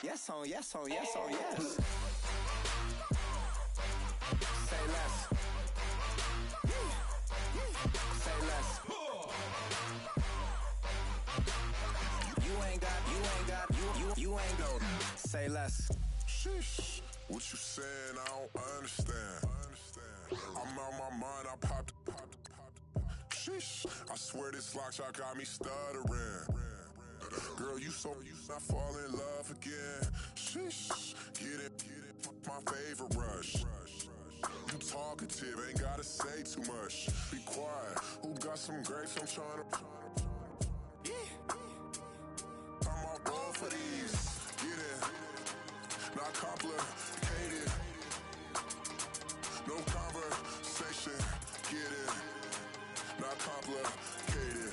Yes on yes on yes on yes. Say less. Say less. You ain't go. Say less. Sheesh. What you saying? I don't understand. I'm out my mind. I popped. Sheesh. I swear this lock shot got me stuttering. Girl, you not fall in love again. Sheesh. Get it. My favorite rush. You talkative, ain't gotta say too much. Be quiet. Who got some grapes? I'm trying to. I'm on board for these. Get it. Not complicated. No conversation. Get it. Not complicated.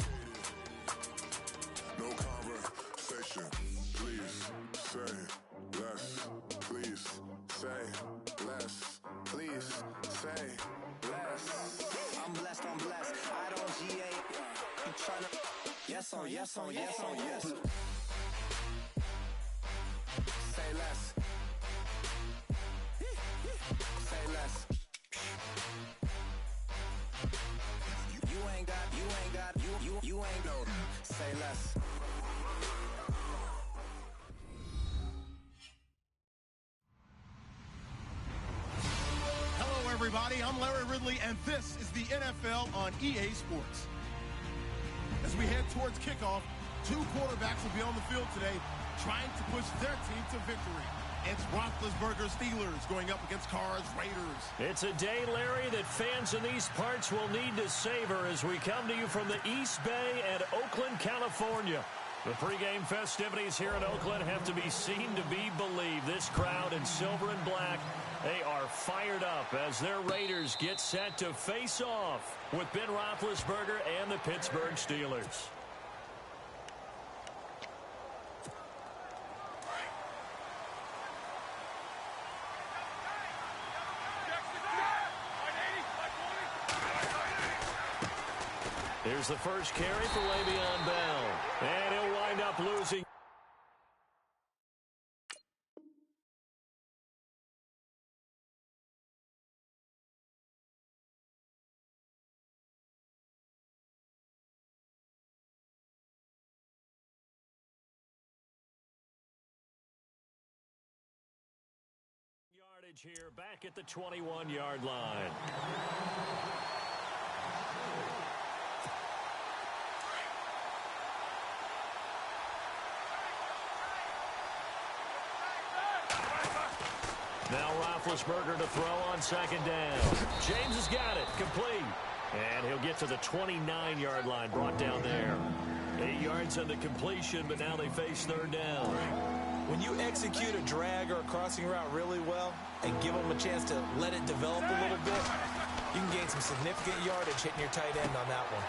No conversation. Please say less. Please say less. Please say less. I'm blessed. I don't GA. I'm tryna. Yes on yes on yes on yes. Say less. Say less. You ain't no. Say less. Hello, everybody. I'm Larry Ridley, and this is the NFL on EA Sports. As we head towards kickoff, two quarterbacks will be on the field today trying to push their team to victory. It's Roethlisberger Steelers going up against Carr's Raiders. It's a day, Larry, that fans in these parts will need to savor as we come to you from the East Bay and Oakland, California. The pregame festivities here in Oakland have to be seen to be believed. This crowd in silver and black, they are fired up as their Raiders get set to face off with Ben Roethlisberger and the Pittsburgh Steelers. Here's the first carry for Le'Veon Bell. And he'll wind up losing. Yardage here back at the 21-yard line. Now Roethlisberger to throw on second down. James has got it. Complete. And he'll get to the 29-yard line. Brought down there. 8 yards on the completion, but now they face third down. When you execute a drag or a crossing route really well and give them a chance to let it develop a little bit, you can gain some significant yardage hitting your tight end on that one.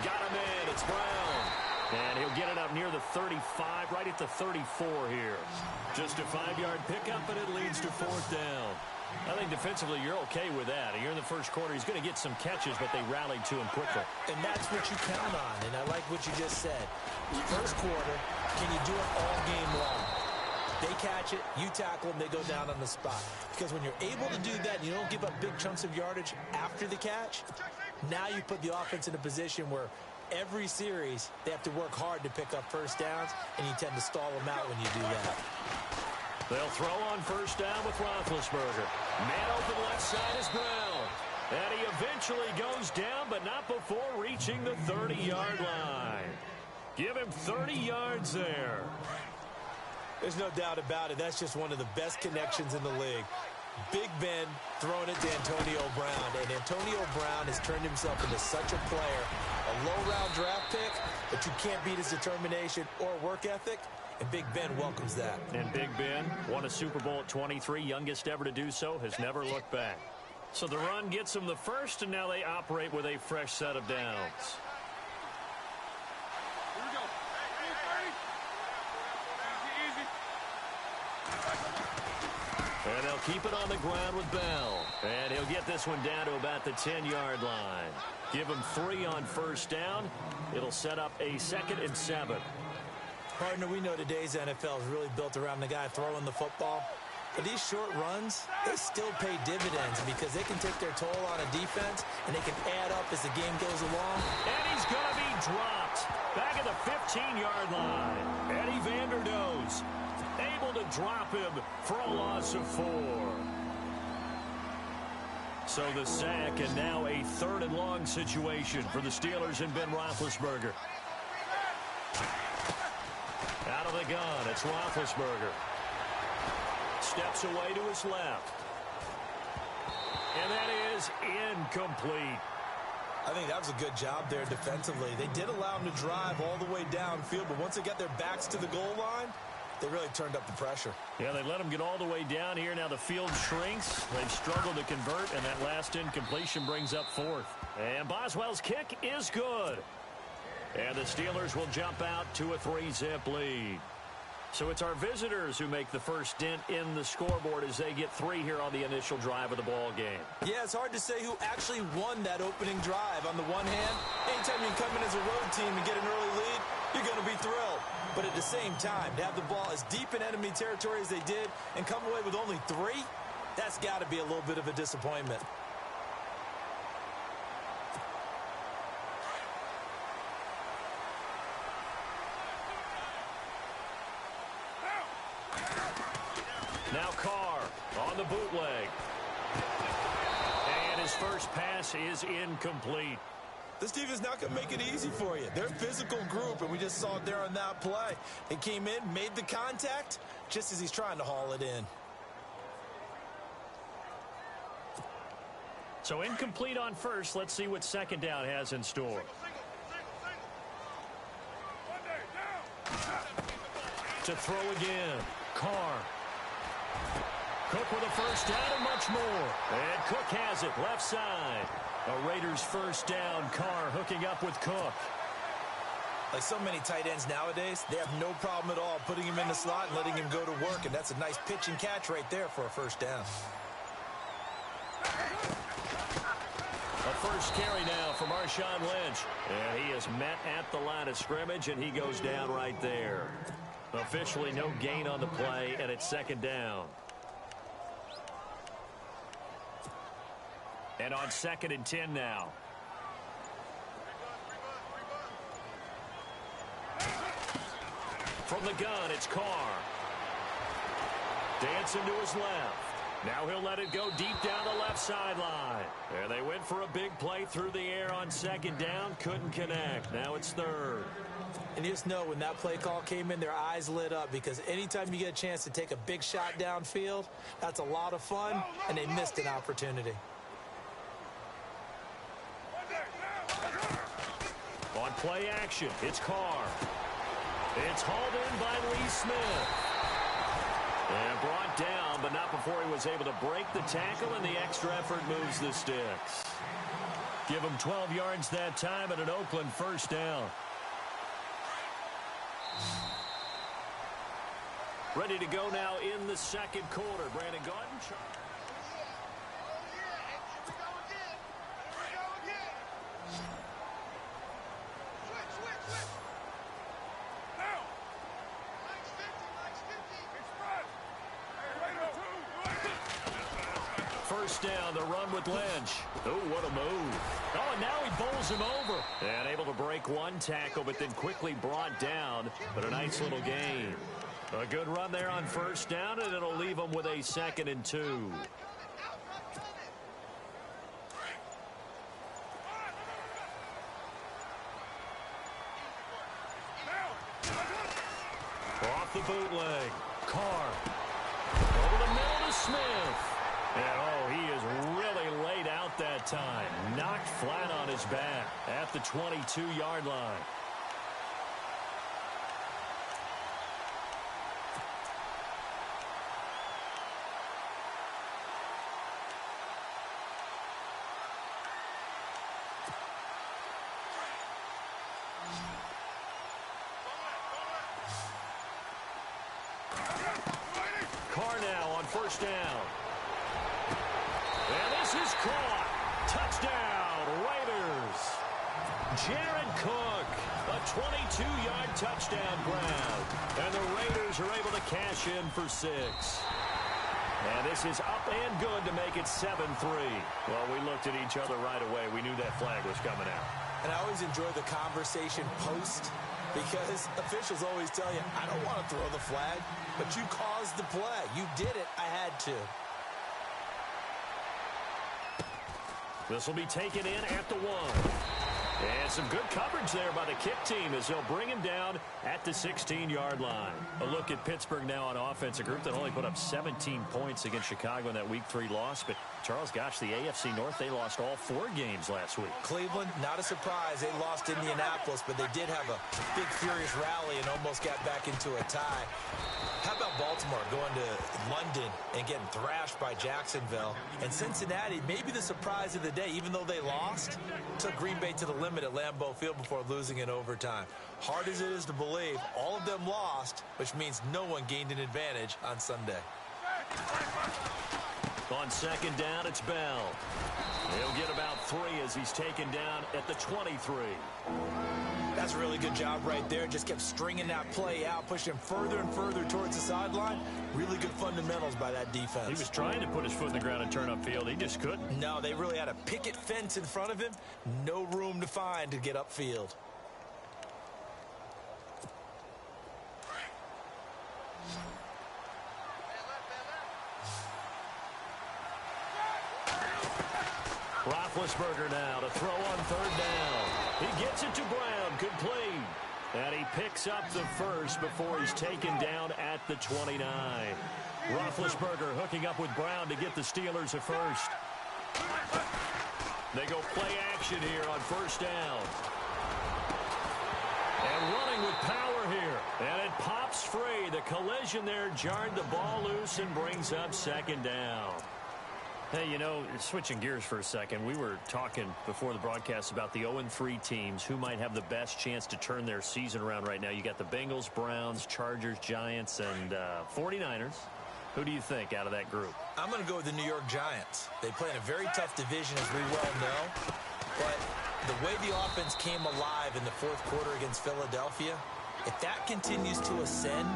Got him in. It's Brown. And he'll get it up near the 35, right at the 34 here. Just a 5-yard pickup, and it leads to fourth down. I think defensively you're okay with that. Here in the first quarter, he's going to get some catches, but they rallied to him quickly. And that's what you count on, and I like what you just said. First quarter, can you do it all game long? They catch it, you tackle them, they go down on the spot. Because when you're able to do that, and you don't give up big chunks of yardage after the catch, now you put the offense in a position where every series, they have to work hard to pick up first downs, and you tend to stall them out when you do that. They'll throw on first down with Roethlisberger. Man open left side is Brown. And he eventually goes down, but not before reaching the 30-yard line. Give him 30 yards there. There's no doubt about it. That's just one of the best connections in the league. Big Ben throwing it to Antonio Brown, and Antonio Brown has turned himself into such a player. A low-round draft pick, but you can't beat his determination or work ethic, and Big Ben welcomes that. And Big Ben won a Super Bowl at 23, youngest ever to do so, has never looked back. So the run gets them the first, and now they operate with a fresh set of downs. And they'll keep it on the ground with Bell. And he'll get this one down to about the 10-yard line. Give him 3 on first down. It'll set up a 2nd and 7. Partner, we know today's NFL is really built around the guy throwing the football. But these short runs, they still pay dividends because they can take their toll on a defense, and they can add up as the game goes along. And he's going to be dropped. Back at the 15-yard line. Eddie Vanderdoes able to drop him for a loss of 4. So the sack, and now a 3rd and long situation for the Steelers and Ben Roethlisberger. Out of the gun, it's Roethlisberger. Steps away to his left. And that is incomplete. I think that was a good job there defensively. They did allow him to drive all the way downfield, but once they got their backs to the goal line, they really turned up the pressure. Yeah, they let him get all the way down here. Now the field shrinks. They've struggled to convert, and that last incompletion brings up 4th. And Boswell's kick is good. And the Steelers will jump out to a 3-zip lead. So it's our visitors who make the first dent in the scoreboard as they get 3 here on the initial drive of the ball game. Yeah, it's hard to say who actually won that opening drive. On the one hand, anytime you come in as a road team and get an early lead, you're going to be thrilled. But at the same time, to have the ball as deep in enemy territory as they did and come away with only 3, that's got to be a little bit of a disappointment. Now Carr on the bootleg. And his first pass is incomplete. This defense is not going to make it easy for you. They're a physical group, and we just saw it there on that play. They came in, made the contact, just as he's trying to haul it in. So incomplete on first. Let's see what second down has in store. To throw again. Carr. Cook with a first down and much more. And Cook has it left side. A Raiders first down. Carr hooking up with Cook. Like so many tight ends nowadays, they have no problem at all putting him in the slot and letting him go to work. And that's a nice pitch and catch right there for a first down. A first carry now for Marshawn Lynch. And he is met at the line of scrimmage, and he goes down right there. Officially no gain on the play, and it's second down. And on 2nd and 10 now. From the gun, it's Carr. Dancing to his left. Now he'll let it go deep down the left sideline. And they went for a big play through the air on 2nd down. Couldn't connect. Now it's 3rd. And you just know when that play call came in, their eyes lit up because anytime you get a chance to take a big shot downfield, that's a lot of fun, and they missed an opportunity. On play action, it's Carr. It's hauled in by Lee Smith. And brought down, but not before he was able to break the tackle, and the extra effort moves the sticks. Give him 12 yards that time and an Oakland first down. Ready to go now in the second quarter. Brandon Gaudin. First down, the run with Lynch. Oh, what a move. Oh, and now he bowls him over. And able to break one tackle, but then quickly brought down. But a nice little gain. A good run there on first down, and it'll leave him with a 2nd and 2. Off the bootleg. Carr. Over the middle to Smith. And, oh, he is really laid out that time. Knocked flat on his back at the 22-yard line. Carr now on first down. And this is caught. Touchdown, Raiders. Jared Cook A 22-yard touchdown grab. And the Raiders are able to cash in for 6. And this is up and good to make it 7-3. Well, we looked at each other right away. We knew that flag was coming out. And I always enjoy the conversation post because officials always tell you, I don't want to throw the flag, but you caused the play. You did it. I had to. This will be taken in at the 1. And some good coverage there by the kick team as they'll bring him down at the 16-yard line. A look at Pittsburgh now on offense, a group that only put up 17 points against Chicago in that Week 3 loss. But, Charles, gosh, the AFC North, they lost all 4 games last week. Cleveland, not a surprise. They lost Indianapolis, but they did have a big, furious rally and almost got back into a tie. How about Baltimore going to London and getting thrashed by Jacksonville? And Cincinnati, maybe the surprise of the day, even though they lost, took Green Bay to the limit at Lambeau Field before losing in overtime. Hard as it is to believe, all of them lost, which means no one gained an advantage on Sunday. On second down, it's Bell. He'll get about 3 as he's taken down at the 23. That's a really good job right there. Just kept stringing that play out, pushing further and further towards the sideline. Really good fundamentals by that defense. He was trying to put his foot in the ground and turn upfield. He just couldn't. No, they really had a picket fence in front of him. No room to find to get upfield. Roethlisberger now to throw on third down. He gets it to Brown, complete. And he picks up the first before he's taken down at the 29. Roethlisberger hooking up with Brown to get the Steelers a first. They go play action here on first down. And running with power here. And it pops free. The collision there jarred the ball loose and brings up second down. Hey, you know, switching gears for a second, we were talking before the broadcast about the 0-3 teams who might have the best chance to turn their season around right now. You got the Bengals, Browns, Chargers, Giants, and 49ers. Who do you think out of that group? I'm going to go with the New York Giants. They play in a very tough division, as we well know. But the way the offense came alive in the fourth quarter against Philadelphia, if that continues to ascend,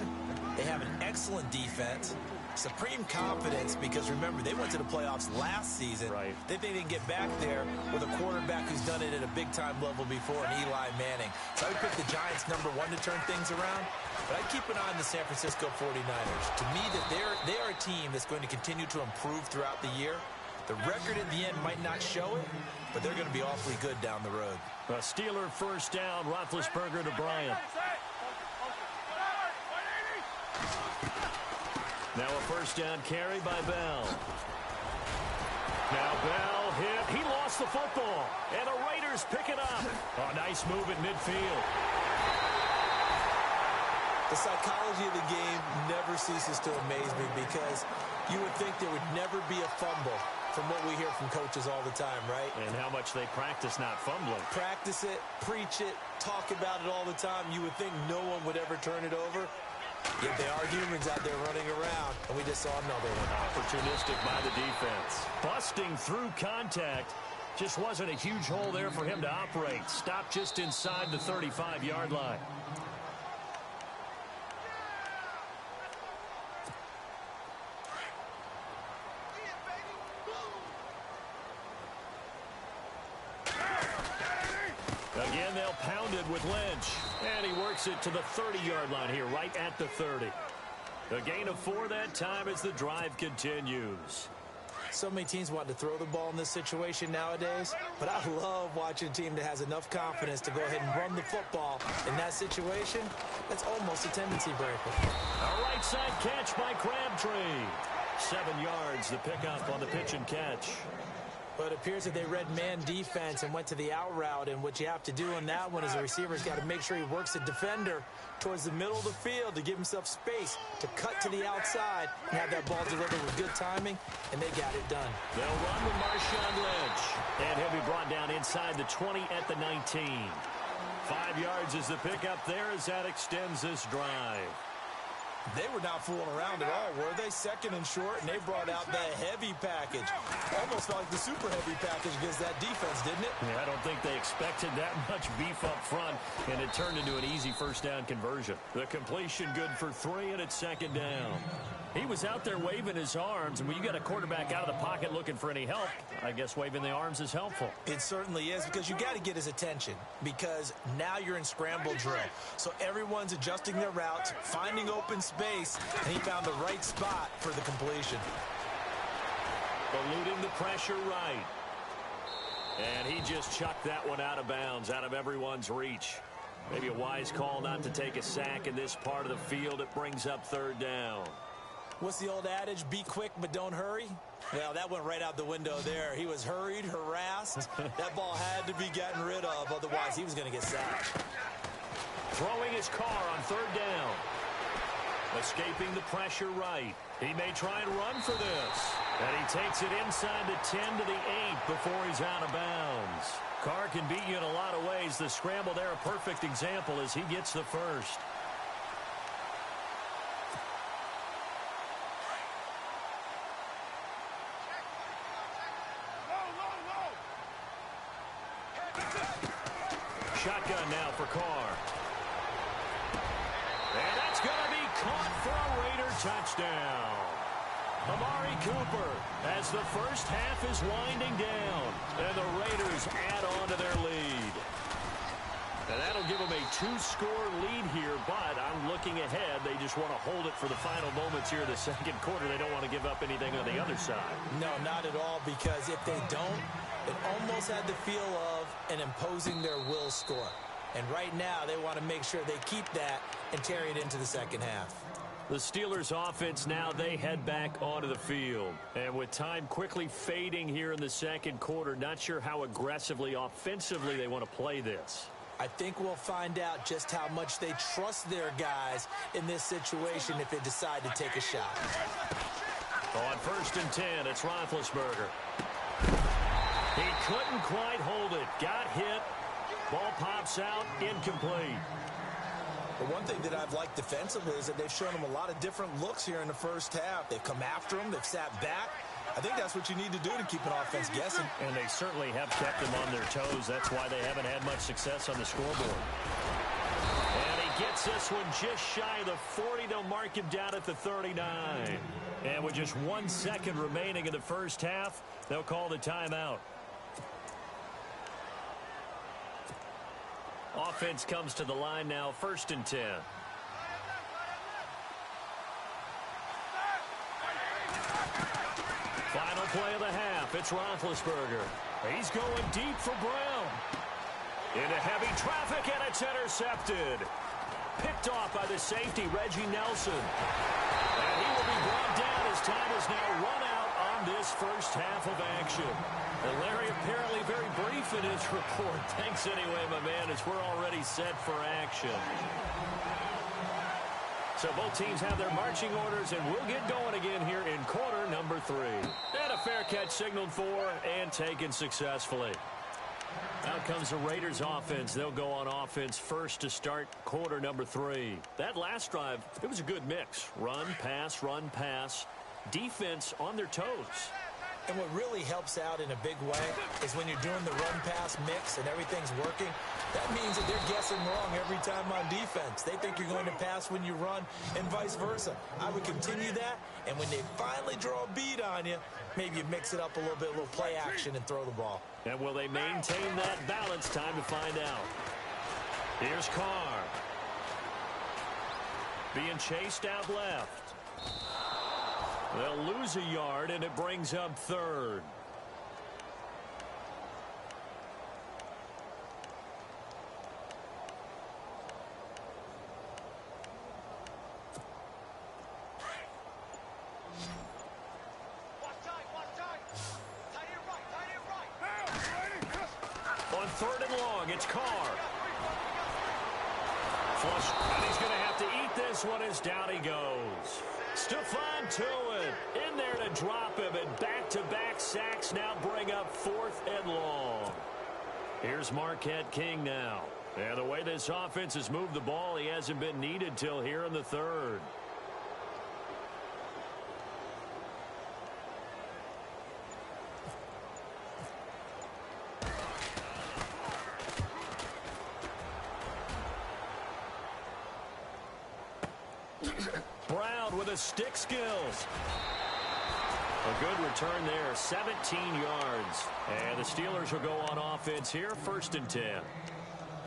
they have an excellent defense. Supreme confidence because, remember, they went to the playoffs last season. Right. They think they can get back there with a quarterback who's done it at a big-time level before, and Eli Manning. So I would pick the Giants #1 to turn things around, but I'd keep an eye on the San Francisco 49ers. To me, that they are a team that's going to continue to improve throughout the year. The record at the end might not show it, but they're going to be awfully good down the road. A Steeler first down, Roethlisberger to Bryant. Now a first down carry by Bell. Now Bell hit. He lost the football. And the Raiders pick it up. Oh, nice move at midfield. The psychology of the game never ceases to amaze me because you would think there would never be a fumble from what we hear from coaches all the time, right? And how much they practice not fumbling. Practice it, preach it, talk about it all the time. You would think no one would ever turn it over. Yet they are humans out there running around, and we just saw another one. Opportunistic by the defense. Busting through contact. Just wasn't a huge hole there for him to operate. Stopped just inside the 35-yard line. Again, they'll pound it with Lynch. And he works it to the 30-yard line here, right at the 30. A gain of 4 that time as the drive continues. So many teams want to throw the ball in this situation nowadays, but I love watching a team that has enough confidence to go ahead and run the football. In that situation, that's almost a tendency breaker. A right side catch by Crabtree. 7 yards, the pickup on the pitch and catch. But it appears that they read man defense and went to the out route, and what you have to do in that one is the receiver's got to make sure he works the defender towards the middle of the field to give himself space to cut to the outside and have that ball delivered with good timing, and they got it done. They'll run with Marshawn Lynch, and he'll be brought down inside the 20 at the 19. 5 yards is the pickup there as that extends this drive. They were not fooling around at all, were they? Second and short, and they brought out the heavy package. Almost felt like the super heavy package against that defense, didn't it? Yeah, I don't think they expected that much beef up front, and it turned into an easy first down conversion. The completion good for 3, and it's second down. He was out there waving his arms, and when you got a quarterback out of the pocket looking for any help, I guess waving the arms is helpful. It certainly is, because you got to get his attention, because now you're in scramble drill. So everyone's adjusting their routes, finding open space, and he found the right spot for the completion. Eluding the pressure right. And he just chucked that one out of bounds, out of everyone's reach. Maybe a wise call not to take a sack in this part of the field. It brings up third down. What's the old adage? Be quick, but don't hurry. Well, that went right out the window there. He was hurried, harassed. That ball had to be gotten rid of, otherwise he was going to get sacked. Throwing his car on third down. Escaping the pressure right. He may try and run for this. And he takes it inside the 10 to the 8 before he's out of bounds. Carr can beat you in a lot of ways. The scramble there, a perfect example as he gets the first. Shotgun now for Carr. And that's going to be caught for a Raider touchdown. Amari Cooper as the first half is winding down. And the Raiders add on to their lead. And that'll give them a 2-score lead here, but I'm looking ahead. They just want to hold it for the final moments here in the second quarter. They don't want to give up anything on the other side. No, not at all, because if they don't, it almost had the feel of an imposing their will score. And right now, they want to make sure they keep that and carry it into the second half. The Steelers offense now, they head back onto the field. And with time quickly fading here in the second quarter, not sure how aggressively, offensively they want to play this. I think we'll find out just how much they trust their guys in this situation if they decide to take a shot. On 1st and 10, it's Roethlisberger. He couldn't quite hold it. Got hit. Ball pops out. Incomplete. The one thing that I've liked defensively is that they've shown him a lot of different looks here in the first half. They've come after him. They've sat back. I think that's what you need to do to keep an offense guessing. And they certainly have kept them on their toes. That's why they haven't had much success on the scoreboard. And he gets this one just shy of the 40. They'll mark him down at the 39. And with just 1 second remaining in the first half, they'll call the timeout. Offense comes to the line now, 1st and 10. Final play of the half, it's Roethlisberger. He's going deep for Brown. Into heavy traffic, and it's intercepted. Picked off by the safety, Reggie Nelson. And he will be brought down as time is now run out on this first half of action. And Larry apparently very brief in his report. Thanks anyway, my man, as we're already set for action. So both teams have their marching orders, and we'll get going again here in quarter number 3. And a fair catch signaled for and taken successfully. Out comes the Raiders offense. They'll go on offense first to start quarter number 3. That last drive, it was a good mix. Run, pass, defense on their toes. And what really helps out in a big way is when you're doing the run-pass mix and everything's working, that means that they're guessing wrong every time on defense. They think you're going to pass when you run and vice versa. I would continue that, and when they finally draw a bead on you, maybe you mix it up a little bit, a little play action, and throw the ball. And will they maintain that balance? Time to find out. Here's Carr. Being chased out left. They'll lose a yard, and it brings up 3rd. On 3rd and long, it's Carr. Flush, and he's going to have to eat this one as down he goes. Stephon Tuitt in there to drop him, and back-to-back sacks now bring up 4th and long. Here's Marquette King now. And the way this offense has moved the ball, he hasn't been needed till here in the 3rd. Brown with a stick skills. A good return there, 17 yards. And the Steelers will go on offense here, 1st and 10.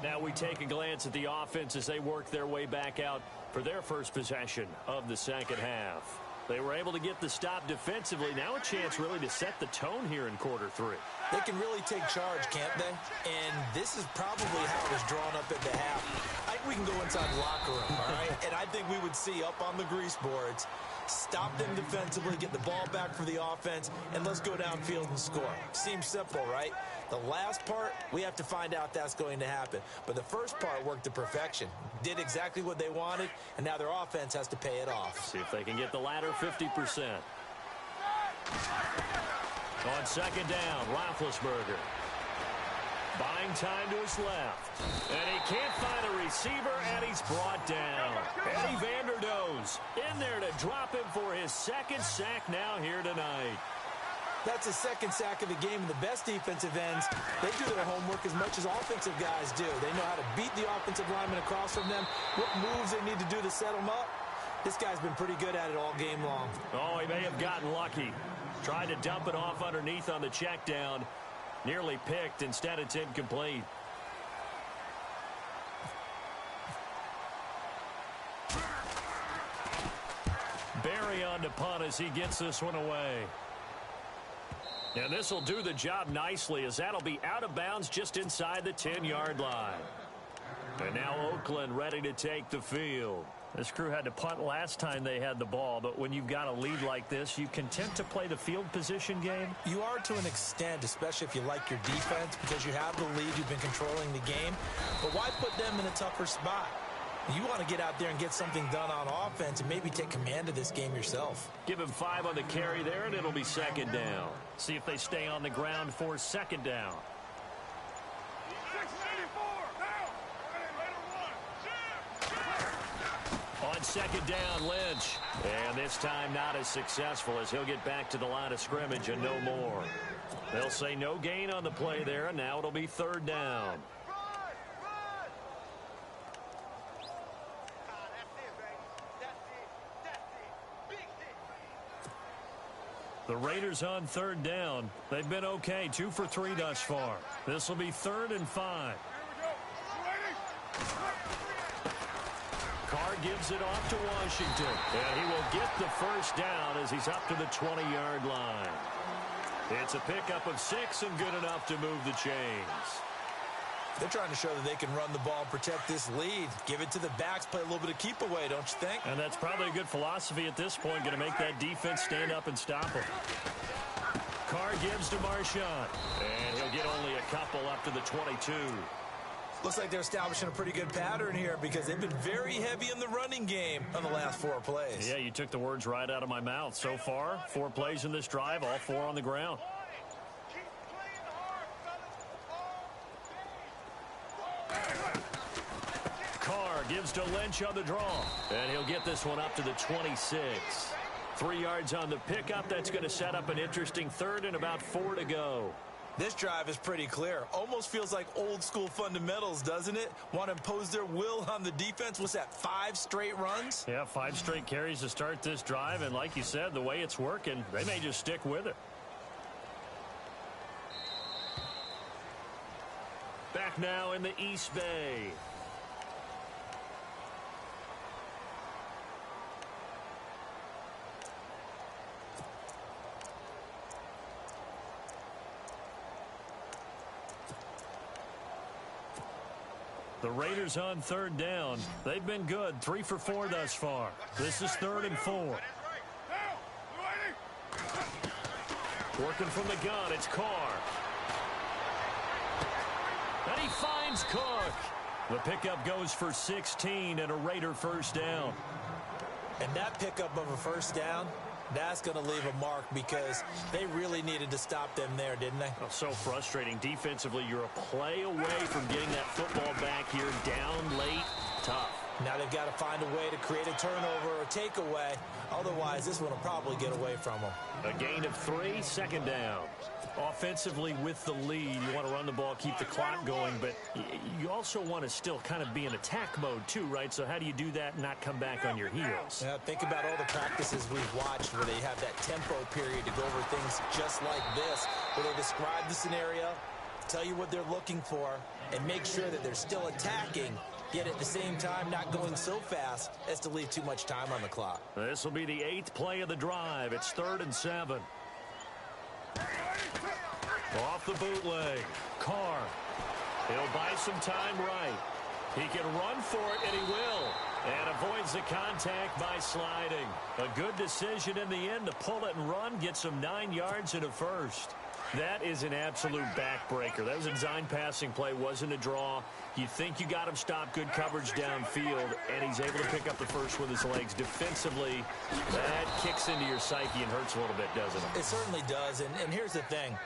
Now we take a glance at the offense as they work their way back out for their first possession of the second half. They were able to get the stop defensively. Now a chance really to set the tone here in quarter 3. They can really take charge, can't they? And this is probably how it was drawn up at the half. I think we can go inside the locker room, all right? And I think we would see up on the grease boards, stop them defensively, get the ball back for the offense, and let's go downfield and score. Seems simple, right? The last part, we have to find out that's going to happen. But the first part worked to perfection. Did exactly what they wanted, and now their offense has to pay it off. See if they can get the latter 50%. On 2nd down, Roethlisberger. Buying time to his left. And he can't find a receiver, and he's brought down. Eddie Vanderdoes in there to drop him for his 2nd sack now here tonight. That's his 2nd sack of the game, and the best defensive ends, they do their homework as much as offensive guys do. They know how to beat the offensive lineman across from them, what moves they need to do to set them up. This guy's been pretty good at it all game long. Oh, he may have gotten lucky. Tried to dump it off underneath on the check down. Nearly picked. Instead, it's incomplete. Barry on to punt as he gets this one away. And this will do the job nicely as that'll be out of bounds just inside the 10-yard line. And now Oakland ready to take the field. This crew had to punt last time they had the ball, but when you've got a lead like this, you content to play the field position game? You are to an extent, especially if you like your defense, because you have the lead, you've been controlling the game. But why put them in a tougher spot? You want to get out there and get something done on offense and maybe take command of this game yourself. Give him 5 on the carry there, and it'll be 2nd down. See if they stay on the ground for 2nd down. On 2nd down, Lynch. And this time not as successful as he'll get back to the line of scrimmage and no more. They'll say no gain on the play there, and now it'll be 3rd down. The Raiders on 3rd down. They've been okay, 2 for 3 thus far. This will be 3rd and 5. Carr gives it off to Washington. And he will get the 1st down as he's up to the 20-yard line. It's a pickup of 6 and good enough to move the chains. They're trying to show that they can run the ball and protect this lead. Give it to the backs, play a little bit of keep away, don't you think? And that's probably a good philosophy at this point, going to make that defense stand up and stop him. Carr gives to Marshawn, and he'll get only a couple up to the 22. Looks like they're establishing a pretty good pattern here because they've been very heavy in the running game on the last 4 plays. Yeah, you took the words right out of my mouth. So far, 4 plays in this drive, all 4 on the ground. Carr gives to Lynch on the draw, and he'll get this one up to the 26. 3 yards on the pickup. That's going to set up an interesting 3rd and about 4 to go. This drive is pretty clear. Almost feels like old school fundamentals, doesn't it? Want to impose their will on the defense. What's that, 5 straight runs? Yeah, 5 straight carries to start this drive, and like you said, the way it's working, they may just stick with it. Back now in the East Bay. The Raiders on 3rd down. They've been good, 3 for 4 thus far. This is 3rd and 4. Working from the gun, it's Carr. And he finds Cook. The pickup goes for 16 and a Raider 1st down. And that pickup of a 1st down, that's going to leave a mark because they really needed to stop them there, didn't they? Oh, so frustrating. Defensively, you're a play away from getting that football back here. Down late, tough. Now they've got to find a way to create a turnover or takeaway. Otherwise, this one will probably get away from them. A gain of 3, second down. Offensively with the lead, you want to run the ball, keep the clock going, but you also want to still kind of be in attack mode too, right? So how do you do that and not come back on your heels? Yeah, think about all the practices we've watched where they have that tempo period to go over things just like this, where they describe the scenario, tell you what they're looking for, and make sure that they're still attacking, yet at the same time not going so fast as to leave too much time on the clock. This will be the 8th play of the drive. It's 3rd and 7. Off the bootleg. Carr. He'll buy some time right. He can run for it, and he will. And avoids the contact by sliding. A good decision in the end to pull it and run. Get some 9 yards and a first. That is an absolute backbreaker. That was a design passing play. Wasn't a draw. You think you got him stopped. Good coverage downfield. And he's able to pick up the first with his legs. Defensively, that kicks into your psyche and hurts a little bit, doesn't it? It certainly does. And here's the thing.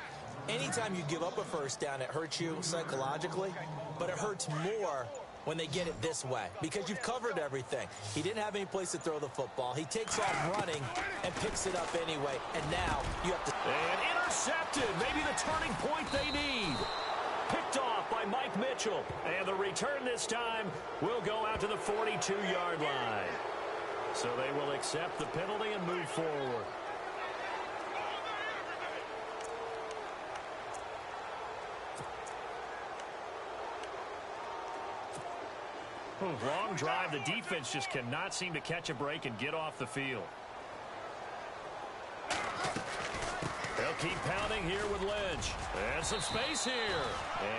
Anytime you give up a first down, it hurts you psychologically. But it hurts more when they get it this way, because you've covered everything. He didn't have any place to throw the football. He takes off running and picks it up anyway. And now you have to... And intercepted. Maybe the turning point they need. Picked off by Mike Mitchell. And the return this time will go out to the 42-yard line. So they will accept the penalty and move forward. Long drive. The defense just cannot seem to catch a break and get off the field. They'll keep pounding here with Lynch. And some space here.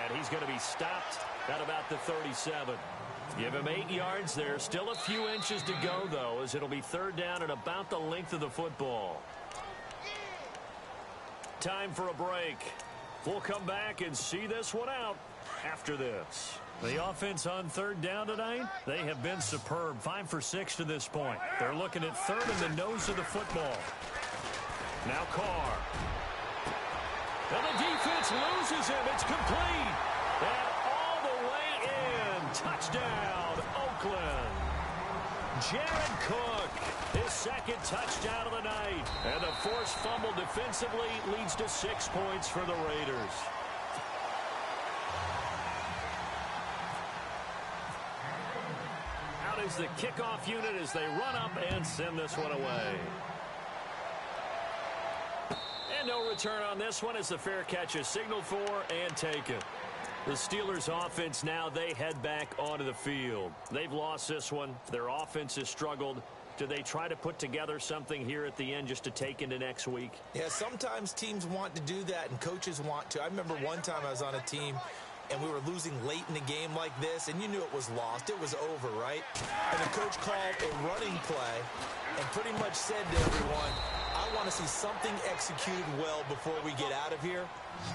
And he's going to be stopped at about the 37. Give him 8 yards there. Still a few inches to go, though, as it'll be 3rd down and about the length of the football. Time for a break. We'll come back and see this one out after this. The offense on 3rd down tonight, they have been superb. 5 for 6 to this point. They're looking at 3rd in the nose of the football. Now Carr. And the defense loses him. It's complete. And all the way in. Touchdown, Oakland. Jared Cook, his 2nd touchdown of the night. And the forced fumble defensively leads to 6 points for the Raiders. Out is the kickoff unit as they run up and send this one away. And no return on this one as the fair catch is signaled for and taken. The Steelers offense now, they head back onto the field. They've lost this one. Their offense has struggled. Do they try to put together something here at the end just to take into next week? Yeah, sometimes teams want to do that and coaches want to. I remember one time I was on a team and we were losing late in the game like this, and you knew it was lost. It was over, right? And the coach called a running play and pretty much said to everyone, I want to see something executed well before we get out of here.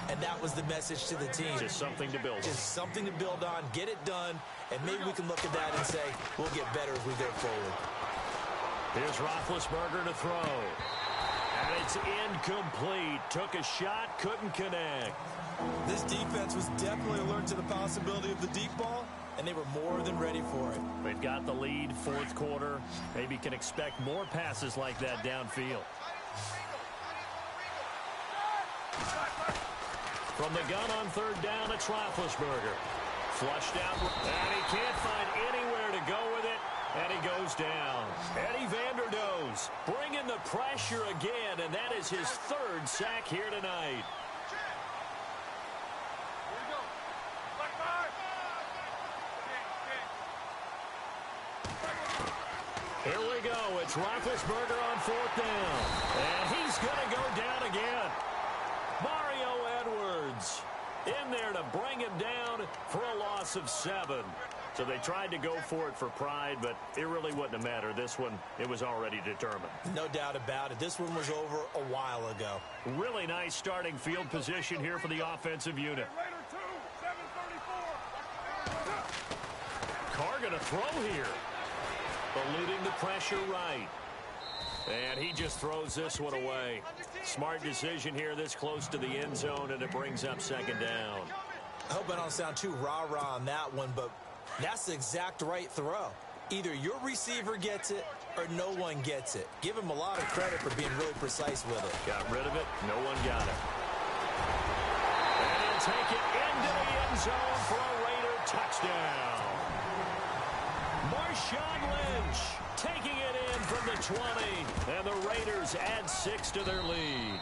And that was the message to the team. Just something to build on. Just something to build on, get it done, and maybe we can look at that and say, we'll get better as we go forward. Here's Roethlisberger to throw. And it's incomplete. Took a shot, couldn't connect. This defense was definitely alert to the possibility of the deep ball, and they were more than ready for it. They've got the lead, 4th quarter. Maybe can expect more passes like that downfield. From the gun on 3rd down, it's Roethlisberger. Flushed out, and he can't find anywhere to go with it, and he goes down. Eddie Vanderdoes bringing the pressure again, and that is his 3rd sack here tonight. Here we go. It's Roethlisberger on 4th down. And he's going to go down again. Mario Edwards in there to bring him down for a loss of 7. So they tried to go for it for pride, but it really wouldn't have mattered. This one, it was already determined. No doubt about it. This one was over a while ago. Really nice starting field position here for the offensive unit. Carr going to throw here. Eluding the pressure right. And he just throws this one away. Smart decision here this close to the end zone, and it brings up 2nd down. I hope I don't sound too rah-rah on that one, but that's the exact right throw. Either your receiver gets it or no one gets it. Give him a lot of credit for being really precise with it. Got rid of it. No one got it. And he'll take it into the end zone for a Raider touchdown. Marshawn Lynch taking it in from the 20. And the Raiders add 6 to their lead.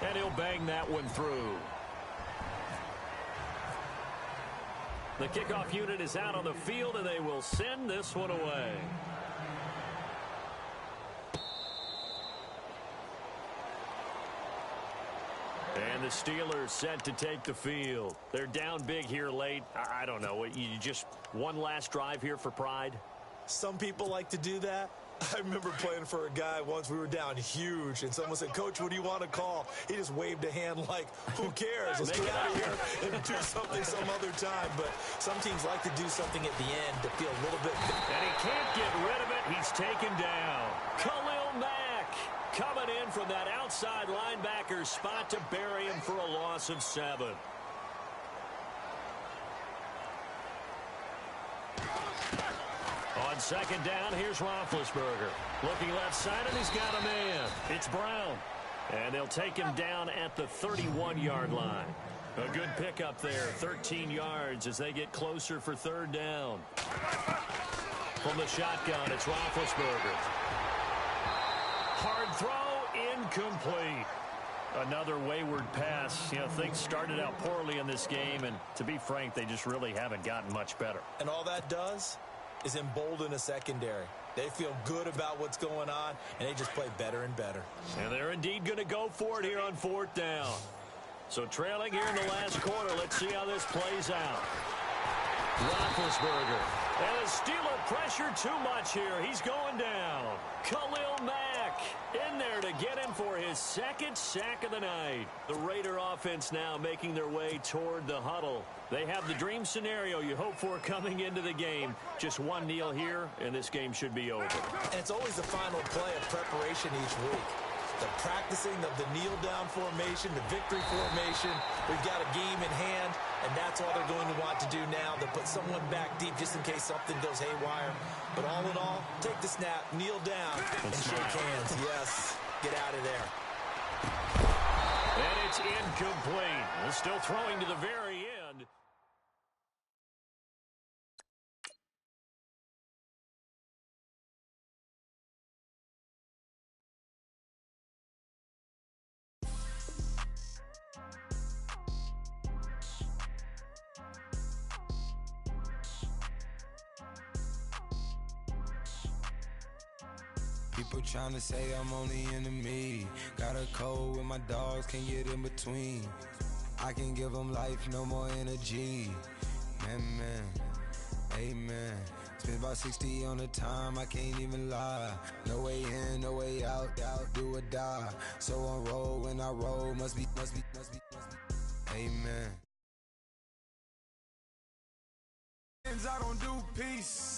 And he'll bang that one through. The kickoff unit is out on the field, and they will send this one away. And the Steelers set to take the field. They're down big here late. I don't know. You just one last drive here for pride? Some people like to do that. I remember playing for a guy once. We were down huge, and someone said, "Coach, what do you want to call?" He just waved a hand like, who cares? Let's get out of here and do something some other time. But some teams like to do something at the end to feel a little bit. And he can't get rid of it. He's taken down. Khalil Mack coming in from that outside linebacker spot to bury him for a loss of 7. On second down, here's Roethlisberger. Looking left side, and he's got a man. It's Brown. And they'll take him down at the 31-yard line. A good pickup there, 13 yards as they get closer for third down. From the shotgun, it's Roethlisberger. Hard throw, incomplete. Another wayward pass. You know, things started out poorly in this game, and to be frank, they just really haven't gotten much better. And all that does is embolden a secondary. They feel good about what's going on, and they just play better and better. And they're indeed going to go for it here on fourth down. So trailing here in the last quarter, let's see how this plays out. Roethlisberger. And the Steeler pressure too much here. He's going down. Khalil Mack in there to get him for his second sack of the night. The Raider offense now making their way toward the huddle. They have the dream scenario you hope for coming into the game. Just one kneel here, and this game should be over. And it's always the final play of preparation each week. The practicing of the kneel-down formation, the victory formation. We've got a game in hand, and that's all they're going to want to do now. They'll put someone back deep just in case something goes haywire. But all in all, take the snap, kneel down, and shake hands. Yes, get out of there. And it's incomplete. We're still throwing to the very end. People tryna say I'm only enemy. Got a cold with my dogs, can't get in between. I can give them life, no more energy. Man, amen. Spent about 60 on the time, I can't even lie. No way in, no way out, do or die. So on roll, when I roll, must be. Amen. I don't do peace.